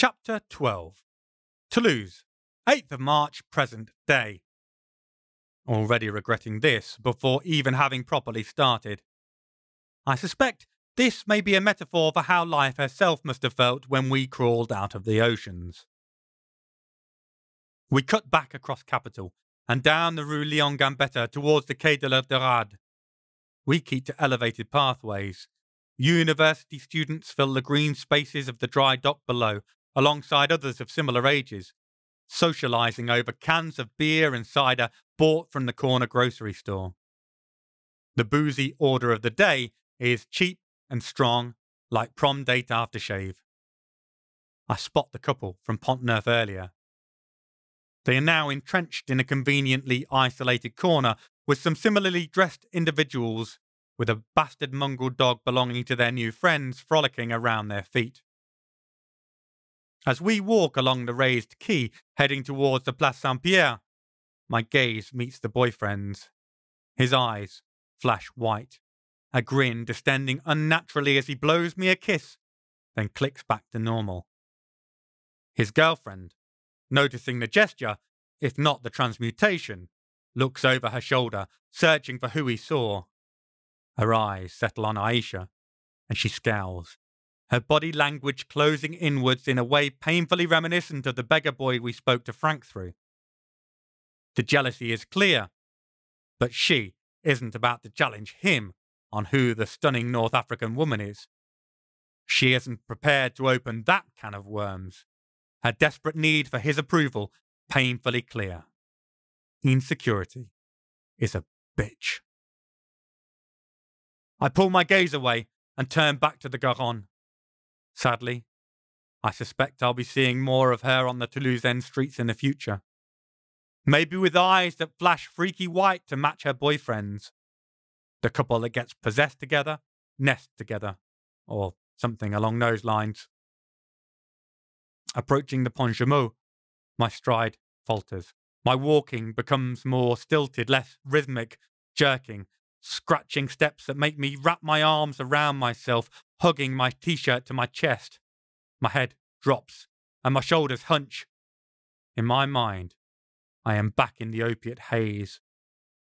Chapter 12. Toulouse, 8th of March, present day. Already regretting this before even having properly started. I suspect this may be a metaphor for how life herself must have felt when we crawled out of the oceans. We cut back across Capital and down the Rue Leon Gambetta towards the Quai de la Dorade. We keep to elevated pathways. University students fill the green spaces of the dry dock below, alongside others of similar ages, socialising over cans of beer and cider bought from the corner grocery store. The boozy order of the day is cheap and strong, like prom date aftershave. I spot the couple from Pont-Neuf earlier. They are now entrenched in a conveniently isolated corner with some similarly dressed individuals with a bastard mongrel dog belonging to their new friends frolicking around their feet. As we walk along the raised quay heading towards the Place Saint-Pierre, my gaze meets the boyfriend's. His eyes flash white, a grin distending unnaturally as he blows me a kiss, then clicks back to normal. His girlfriend, noticing the gesture, if not the transmutation, looks over her shoulder, searching for who he saw. Her eyes settle on Aisha, and she scowls, her body language closing inwards in a way painfully reminiscent of the beggar boy we spoke to Frank through. The jealousy is clear, but she isn't about to challenge him on who the stunning North African woman is. She isn't prepared to open that can of worms. Her desperate need for his approval painfully clear. Insecurity is a bitch. I pull my gaze away and turn back to the Garonne. Sadly, I suspect I'll be seeing more of her on the Toulousaine streets in the future. Maybe with eyes that flash freaky white to match her boyfriend's. The couple that gets possessed together, nest together, or something along those lines. Approaching the Pont Jumeau, my stride falters. My walking becomes more stilted, less rhythmic, jerking, scratching steps that make me wrap my arms around myself, hugging my t-shirt to my chest. My head drops, and my shoulders hunch. In my mind, I am back in the opiate haze.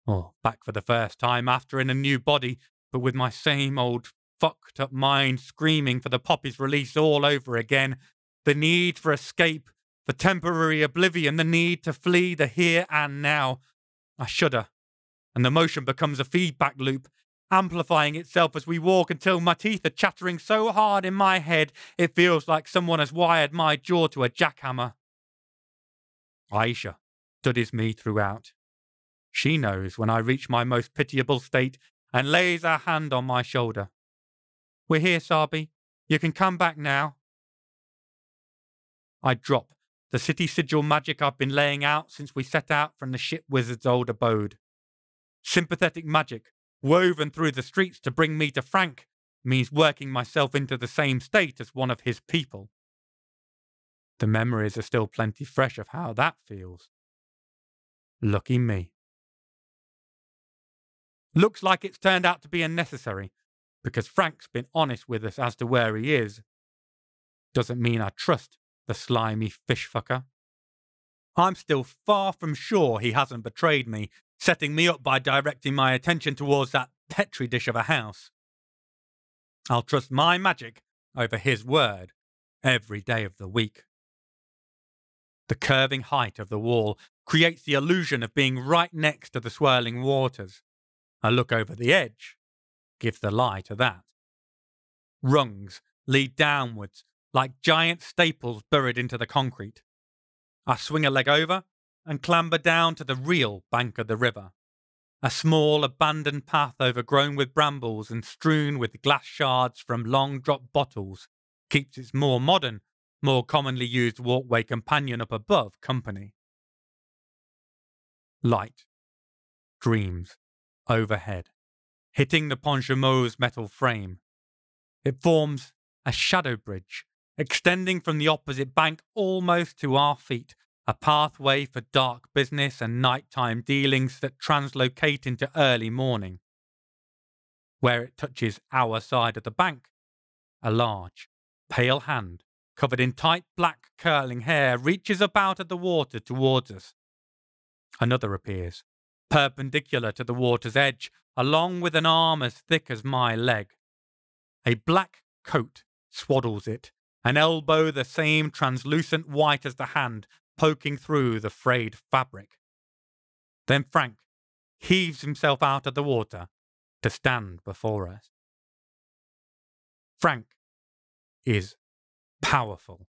Or back for the first time after in a new body, but with my same old fucked up mind screaming for the poppy's release all over again. The need for escape, for temporary oblivion, the need to flee the here and now. I shudder, and the motion becomes a feedback loop, amplifying itself as we walk until my teeth are chattering so hard in my head it feels like someone has wired my jaw to a jackhammer. Aisha studies me throughout. She knows when I reach my most pitiable state and lays her hand on my shoulder. We're here, Sabi. You can come back now. I drop the city sigil magic I've been laying out since we set out from the ship wizard's old abode. Sympathetic magic, woven through the streets to bring me to Frank, means working myself into the same state as one of his people. The memories are still plenty fresh of how that feels. Lucky me. Looks like it's turned out to be unnecessary, because Frank's been honest with us as to where he is. Doesn't mean I trust the slimy fishfucker. I'm still far from sure he hasn't betrayed me, setting me up by directing my attention towards that petri dish of a house. I'll trust my magic over his word every day of the week. The curving height of the wall creates the illusion of being right next to the swirling waters. A look over the edge gives the lie to that. Rungs lead downwards like giant staples buried into the concrete. I swing a leg over and clamber down to the real bank of the river. A small abandoned path overgrown with brambles and strewn with glass shards from long-dropped bottles keeps its more modern, more commonly used walkway companion up above company. Light dreams overhead, hitting the Pont Jumeau's metal frame. It forms a shadow bridge, extending from the opposite bank almost to our feet, a pathway for dark business and nighttime dealings that translocate into early morning. Where it touches our side of the bank, a large, pale hand covered in tight black curling hair, reaches up out of the water towards us. Another appears, perpendicular to the water's edge, along with an arm as thick as my leg. A black coat swaddles it, an elbow the same translucent white as the hand, poking through the frayed fabric. Then Frank heaves himself out of the water to stand before us. Frank is powerful,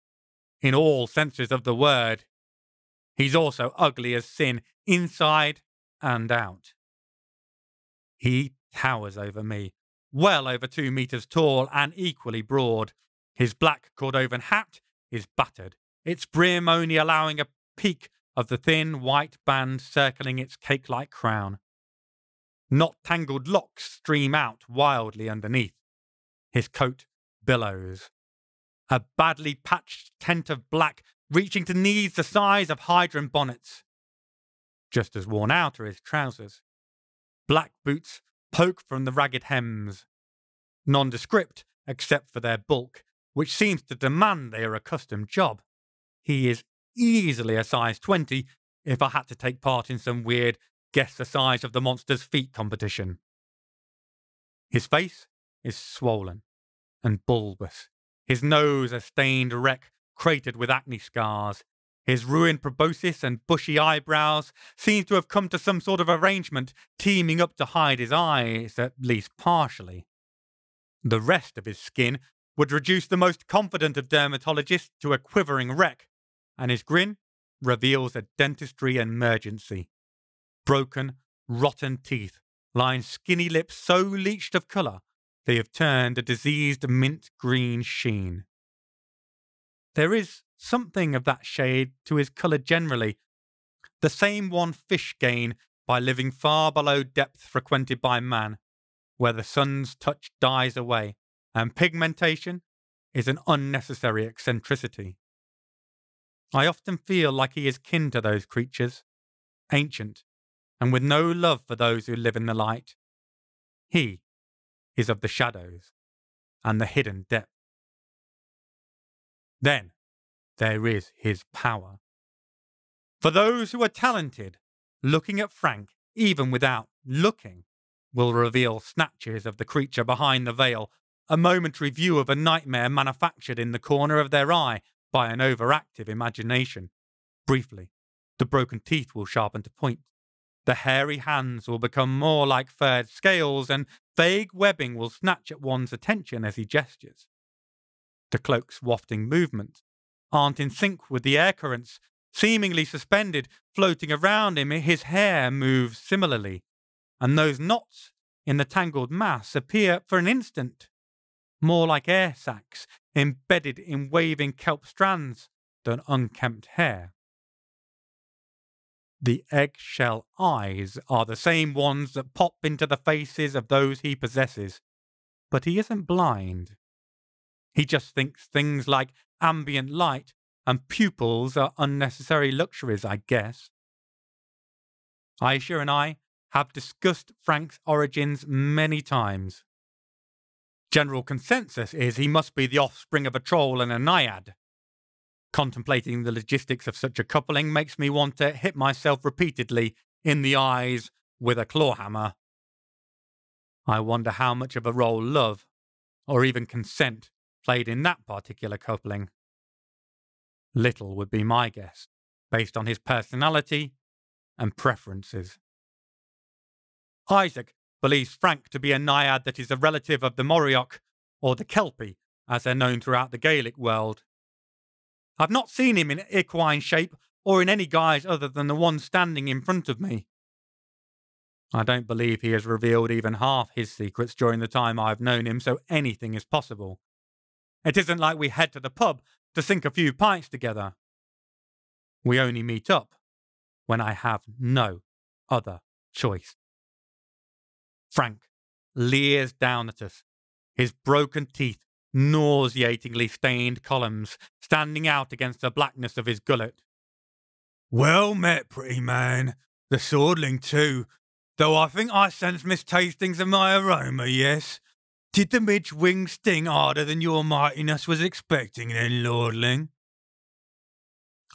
in all senses of the word. He's also ugly as sin, inside and out. He towers over me, well over 2 meters tall and equally broad. His black Cordovan hat is battered, its brim only allowing a peek of the thin white band circling its cake-like crown. Knot-tangled locks stream out wildly underneath. His coat billows. A badly patched tent of black, reaching to knees the size of hydrant bonnets. Just as worn out are his trousers. Black boots poke from the ragged hems. Nondescript, except for their bulk, which seems to demand their accustomed job. He is easily a size 20 if I had to take part in some weird guess the size of the monster's feet competition. His face is swollen and bulbous. His nose a stained wreck, cratered with acne scars. His ruined proboscis and bushy eyebrows seem to have come to some sort of arrangement, teaming up to hide his eyes, at least partially. The rest of his skin would reduce the most confident of dermatologists to a quivering wreck, and his grin reveals a dentistry emergency. Broken, rotten teeth line skinny lips so leached of colour they have turned a diseased mint green sheen. There is something of that shade to his colour generally, the same one fish gain by living far below depth frequented by man, where the sun's touch dies away, and pigmentation is an unnecessary eccentricity. I often feel like he is kin to those creatures, ancient, and with no love for those who live in the light. He is of the shadows and the hidden depth. Then there is his power. For those who are talented, looking at Frank, even without looking, will reveal snatches of the creature behind the veil, a momentary view of a nightmare manufactured in the corner of their eye by an overactive imagination. Briefly, the broken teeth will sharpen to point. The hairy hands will become more like furred scales, and vague webbing will snatch at one's attention as he gestures. The cloak's wafting movements aren't in sync with the air currents, seemingly suspended, floating around him. His hair moves similarly, and those knots in the tangled mass appear for an instant more like air sacs embedded in waving kelp strands than unkempt hair. The eggshell eyes are the same ones that pop into the faces of those he possesses, but he isn't blind. He just thinks things like ambient light and pupils are unnecessary luxuries, I guess. Aisha and I have discussed Frank's origins many times. General consensus is he must be the offspring of a troll and a naiad. Contemplating the logistics of such a coupling makes me want to hit myself repeatedly in the eyes with a clawhammer. I wonder how much of a role love, or even consent, played in that particular coupling. Little would be my guess, based on his personality and preferences. Isaac believes Frank to be a naiad that is a relative of the Morioch, or the Kelpie, as they're known throughout the Gaelic world. I've not seen him in equine shape or in any guise other than the one standing in front of me. I don't believe he has revealed even half his secrets during the time I've known him, so anything is possible. It isn't like we head to the pub to sink a few pints together. We only meet up when I have no other choice. Frank leers down at us, his broken teeth nauseatingly stained columns standing out against the blackness of his gullet. Well met, pretty man. The swordling too, though I think I sense mistastings of my aroma, yes. Did the midge wing sting harder than your mightiness was expecting then, lordling?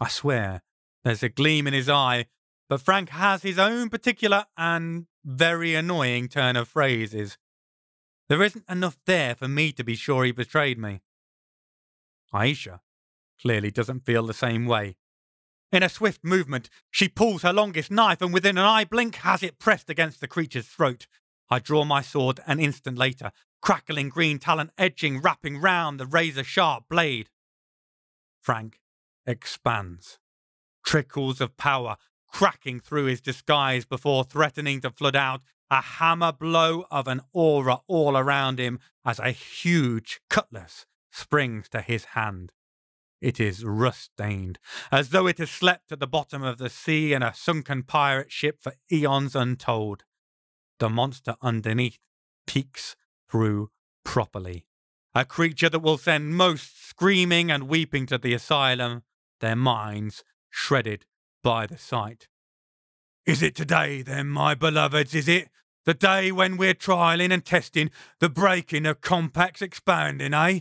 I swear, there's a gleam in his eye, but Frank has his own particular and very annoying turn of phrases. There isn't enough there for me to be sure he betrayed me. Aisha clearly doesn't feel the same way. In a swift movement, she pulls her longest knife and within an eye blink has it pressed against the creature's throat. I draw my sword an instant later, crackling green talent edging wrapping round the razor-sharp blade. Frank expands. Trickles of power cracking through his disguise before threatening to flood out, a hammer blow of an aura all around him as a huge cutlass springs to his hand. It is rust-stained, as though it has slept at the bottom of the sea in a sunken pirate ship for eons untold. The monster underneath peeks through properly. A creature that will send most screaming and weeping to the asylum, their minds shredded by the sight. Is it today, then, my beloveds, is it? The day when we're trialling and testing, the breaking of compacts expanding, eh?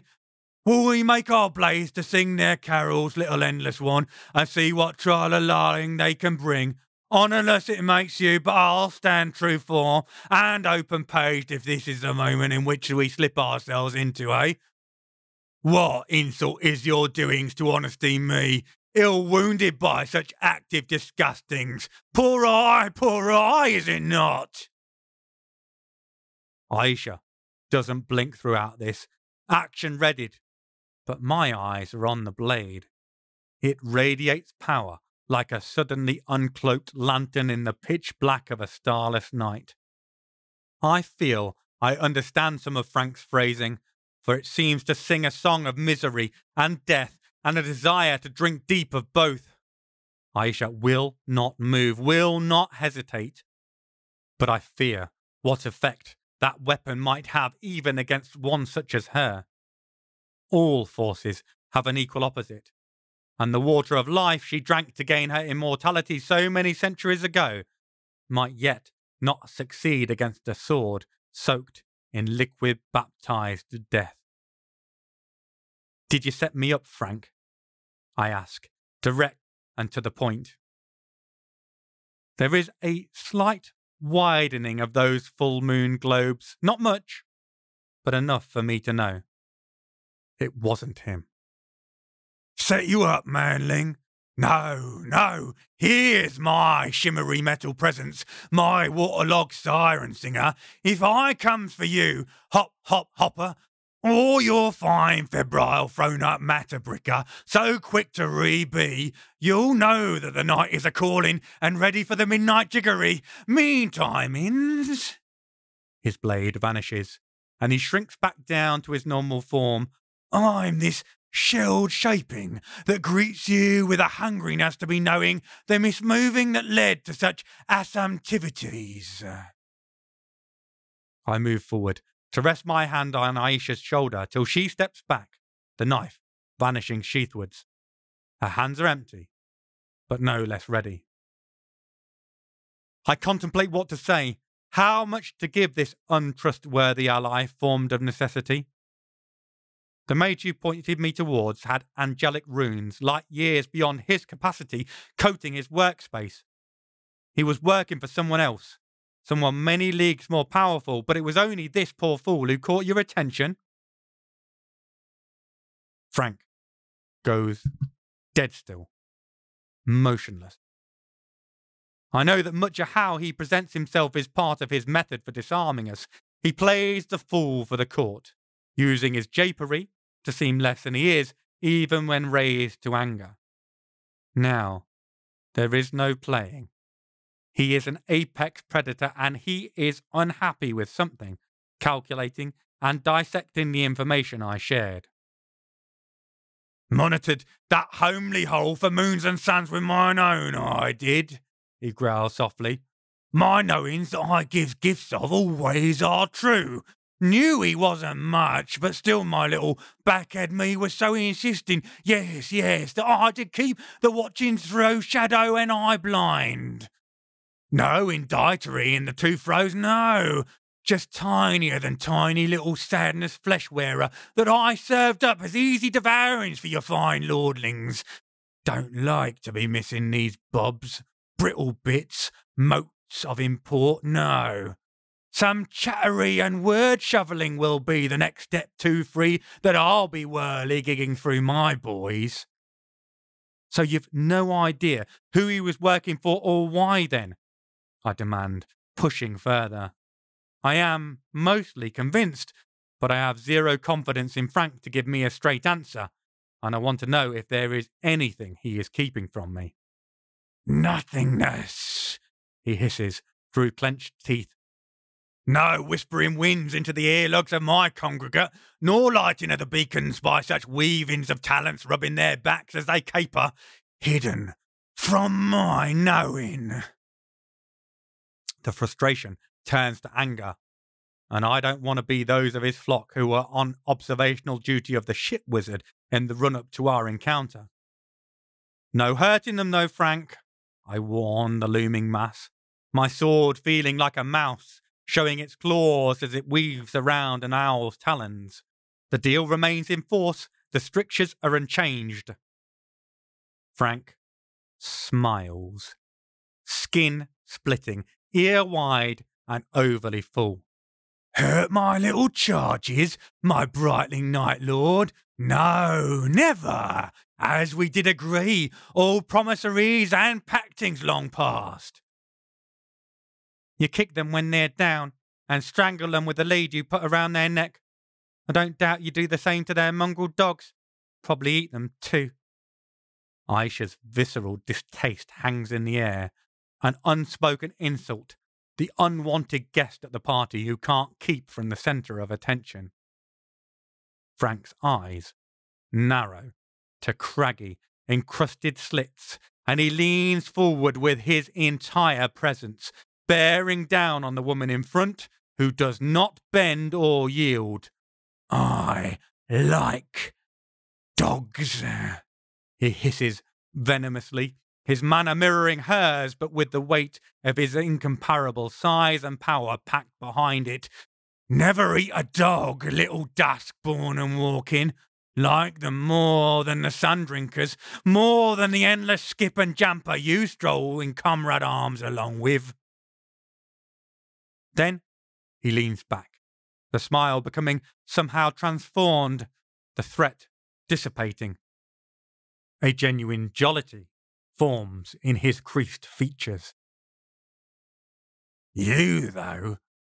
Will we make our blaze to sing their carols, little endless one, and see what trial-a-lying they can bring? Honourless it makes you, but I'll stand true for, and open-paged if this is the moment in which we slip ourselves into, eh? What insult is your doings to honesty me, ill-wounded by such active disgustings? Poor I, is it not? Aisha doesn't blink throughout this, action-readied, but my eyes are on the blade. It radiates power like a suddenly uncloaked lantern in the pitch black of a starless night. I feel I understand some of Frank's phrasing, for it seems to sing a song of misery and death and a desire to drink deep of both. Aisha will not move, will not hesitate. But I fear what effect that weapon might have even against one such as her. All forces have an equal opposite, and the water of life she drank to gain her immortality so many centuries ago might yet not succeed against a sword soaked in liquid baptized death. Did you set me up, Frank? I ask, direct and to the point. There is a slight widening of those full moon globes, not much, but enough for me to know. It wasn't him. Set you up, manling? No, here's my shimmery metal presence, my waterlogged siren singer. If I comes for you, hop, hop, hopper, or your fine febrile thrown-up matter bricker, so quick to re-be, you'll know that the night is a-calling and ready for the midnight jiggery. Meantime, ins... His blade vanishes, and he shrinks back down to his normal form. I'm this shelled shaping that greets you with a hungriness to be knowing the mismoving that led to such assumptivities. I move forward to rest my hand on Aisha's shoulder till she steps back, the knife vanishing sheathwards. Her hands are empty, but no less ready. I contemplate what to say, how much to give this untrustworthy ally formed of necessity. The mage you pointed me towards had angelic runes, light years beyond his capacity, coating his workspace. He was working for someone else, someone many leagues more powerful, but it was only this poor fool who caught your attention. Frank goes dead still, motionless. I know that much of how he presents himself is part of his method for disarming us. He plays the fool for the court, using his japery to seem less than he is, even when raised to anger. Now, there is no playing. He is an apex predator and he is unhappy with something, calculating and dissecting the information I shared. Monitored that homely hole for moons and suns with mine own, I did, he growled softly. My knowings that I gives gifts of always are true. Knew he wasn't much, but still my little backhead me was so insisting, yes, that I did keep the watching through shadow and eye blind. No indictory in the two throws, no. just tinier than tiny little sadness flesh-wearer that I served up as easy devourings for your fine lordlings. Don't like to be missing these bobs, brittle bits, motes of import, no. Some chattery and word shovelling will be the next step 2-3 that I'll be whirly-gigging through my boys. So you've no idea who he was working for or why then? I demand, pushing further. I am mostly convinced, but I have zero confidence in Frank to give me a straight answer, and I want to know if there is anything he is keeping from me. Nothingness, he hisses through clenched teeth. No whispering winds into the earlogs of my congregate, nor lighting of the beacons by such weavings of talents rubbing their backs as they caper, hidden from my knowing. The frustration turns to anger, and I don't want to be those of his flock who were on observational duty of the ship wizard in the run-up to our encounter. No hurting them though, Frank, I warn the looming mass, my sword feeling like a mouse, showing its claws as it weaves around an owl's talons. The deal remains in force, the strictures are unchanged. Frank smiles, skin splitting, ear wide and overly full. Hurt my little charges, my brightling Night Lord? No, never, as we did agree, all promissories and pactings long past. You kick them when they're down and strangle them with the lead you put around their neck. I don't doubt you do the same to their mongrel dogs. Probably eat them too. Aisha's visceral distaste hangs in the air, an unspoken insult, the unwanted guest at the party who can't keep from the centre of attention. Frank's eyes narrow to craggy, encrusted slits, and he leans forward with his entire presence, bearing down on the woman in front, who does not bend or yield. I like dogs, he hisses venomously, his manner mirroring hers, but with the weight of his incomparable size and power packed behind it. Never eat a dog, little dusk-born and walking. Like them more than the sun-drinkers, more than the endless skip and jumper you stroll in comrade arms along with. Then he leans back, the smile becoming somehow transformed, the threat dissipating. A genuine jollity forms in his creased features. You, though,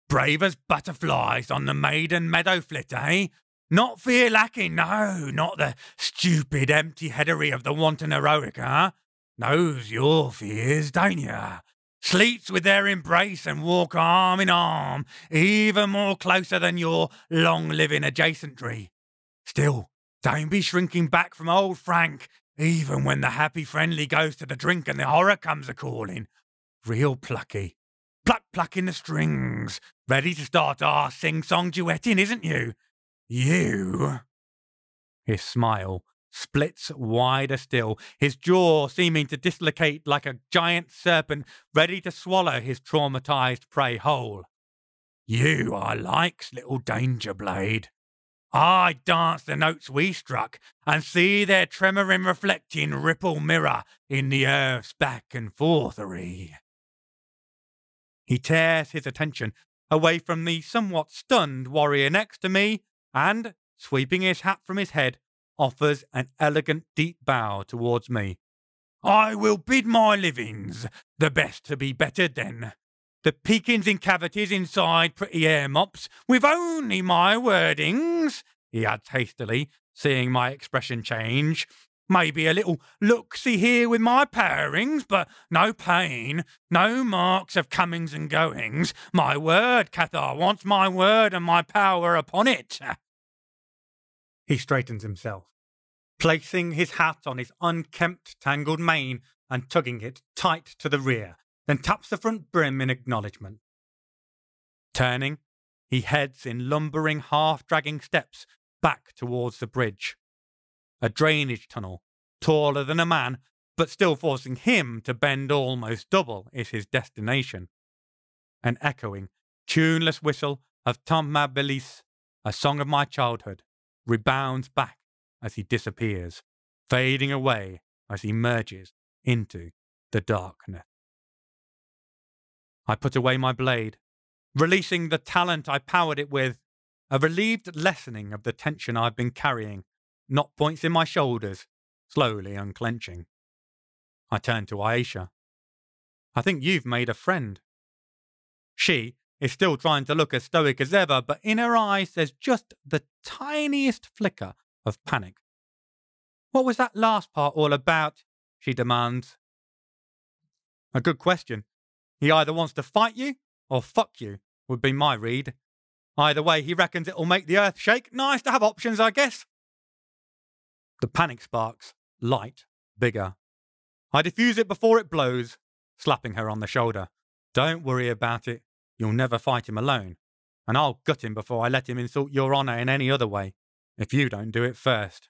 brave as butterflies on the maiden meadow flit, eh? Not fear lacking, no, not the stupid empty-headery of the wanton heroic, huh? Knows your fears, don't ya? Sleeps with their embrace and walk arm in arm, even more closer than your long-living adjacentry. Still, don't be shrinking back from old Frank, even when the happy friendly goes to the drink and the horror comes a-calling. Real plucky. Pluck in the strings. Ready to start our sing-song duetting, isn't you? You? His smile splits wider still, his jaw seeming to dislocate like a giant serpent ready to swallow his traumatized prey whole. You I likes, little danger blade. I dance the notes we struck and see their tremoring reflecting ripple mirror in the earth's back and forthery. He tears his attention away from the somewhat stunned warrior next to me and, sweeping his hat from his head, offers an elegant deep bow towards me. I will bid my livings, the best to be bettered then. The peekings in cavities inside pretty air mops, with only my wordings, he adds hastily, seeing my expression change. Maybe a little look-see here with my powerings, but no pain, no marks of comings and goings. My word, Cathar wants my word and my power upon it. He straightens himself, placing his hat on his unkempt, tangled mane and tugging it tight to the rear, then taps the front brim in acknowledgement. Turning, he heads in lumbering, half-dragging steps back towards the bridge. A drainage tunnel, taller than a man, but still forcing him to bend almost double, is his destination. An echoing, tuneless whistle of Tamabilis, a song of my childhood, rebounds back as he disappears, fading away as he merges into the darkness. I put away my blade, releasing the talent I powered it with, a relieved lessening of the tension I've been carrying, knot points in my shoulders, slowly unclenching. I turned to Aisha. I think you've made a friend. She is still trying to look as stoic as ever, but in her eyes there's just the tiniest flicker of panic. What was that last part all about? She demands. A good question. He either wants to fight you or fuck you, would be my read. Either way, he reckons it'll make the earth shake. Nice to have options, I guess. The panic sparks, light, bigger. I diffuse it before it blows, slapping her on the shoulder. Don't worry about it. You'll never fight him alone. And I'll gut him before I let him insult your honour in any other way, if you don't do it first.